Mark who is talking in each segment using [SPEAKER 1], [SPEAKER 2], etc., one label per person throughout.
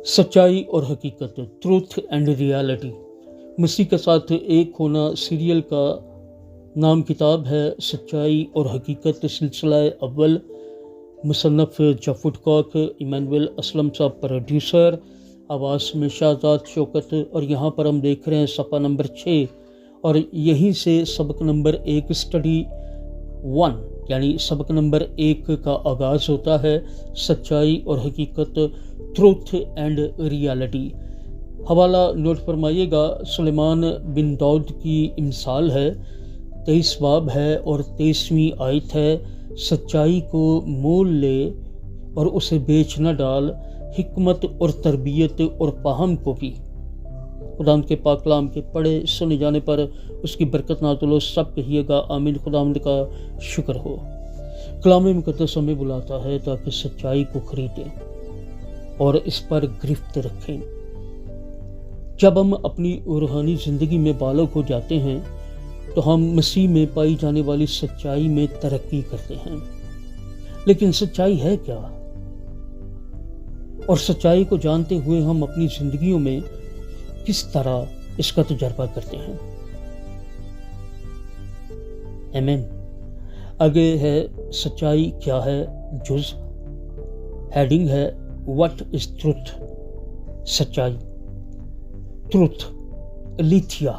[SPEAKER 1] सच्चाई और हकीकत, ट्रूथ एंड रियलिटी। मसीह के साथ एक होना सीरियल का नाम किताब है सच्चाई और हकीकत सिलसिला अव्वल। मुसन्नफ़ जफुट कॉक, इमानुएल असलम साहब प्रोड्यूसर, आवाज़ में शाहजाद शौकत। और यहाँ पर हम देख रहे हैं सफ़ा नंबर 6 और यहीं से सबक नंबर 1 स्टडी 1 यानी सबक नंबर 1 का आगाज़ होता है। सच्चाई और हकीकत, ट्रूथ एंड रियलिटी। हवाला नोट फरमाइएगा। सुलेमान बिन दाऊद की मिसाल है, 23 बाब है और 23वीं आयत है। सच्चाई को मोल ले और उसे बेच न डाल, हिकमत और तरबियत और फ़हम को भी। खुदावंद के पाक कलाम के पढ़े सुने जाने पर उसकी बरकत नातुलो सब कहिएगा आमीन। खुदावंद का शुक्र हो। कलाम मुक़द्दस हमें बुलाता है ताकि सच्चाई को खरीदें और इस पर गिरफ्त रखें। जब हम अपनी रूहानी ज़िंदगी में बालग हो जाते हैं तो हम मसीह में पाई जाने वाली सच्चाई में तरक्की करते हैं। लेकिन सच्चाई है क्या? और सच्चाई को जानते हुए हम अपनी ज़िंदगियों में किस तरह इसका तजर्बा करते हैं? आमीन। आगे है सच्चाई क्या है, जुज़। हेडिंग है व्हाट इज ट्रूथ। सच्चाई, ट्रूथ, लिथिया।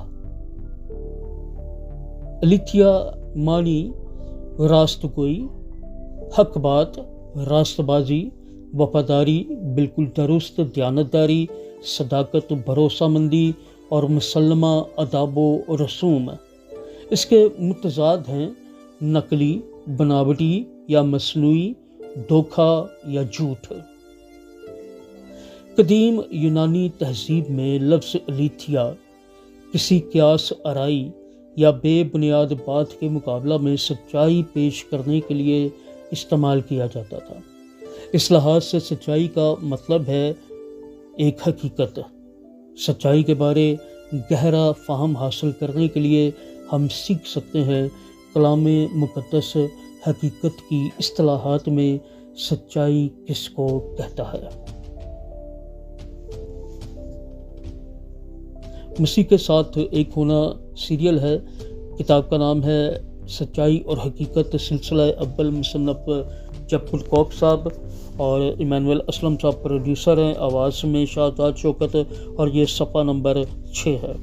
[SPEAKER 1] लिथिया मानी रास्तगोई, हक बात, रास्तबाजी, वफादारी, बिल्कुल दुरुस्त, दयानतदारी, सदाकत, भरोसामंदी और मुसल्लमा अदाबो रसूम। इसके मुतजाद हैं नकली, बनावटी या मसनूई, धोखा या झूठ। कदीम यूनानी तहजीब में लफ्ज़ लिथिया किसी क्यास आराई या बेबुनियाद बात के मुकाबला में सच्चाई पेश करने के लिए इस्तेमाल किया जाता था। इस लिहाज से सच्चाई का मतलब है एक हकीकत। सच्चाई के बारे गहरा फ़हम हासिल करने के लिए हम सीख सकते हैं कलाम मुक़द्दस हकीकत की इस्तिलाहात में सच्चाई किसको कहता है। मसीह के साथ एक होना सीरियल है। किताब का नाम है सच्चाई और हकीकत सिलसिला अव्वल। मुसन्नफ़ जफुट कॉक साहब और इमानुएल असलम साहब प्रोड्यूसर हैं। आवाज़ में शाहजाद शौकत और ये सफ़ा नंबर 6 है।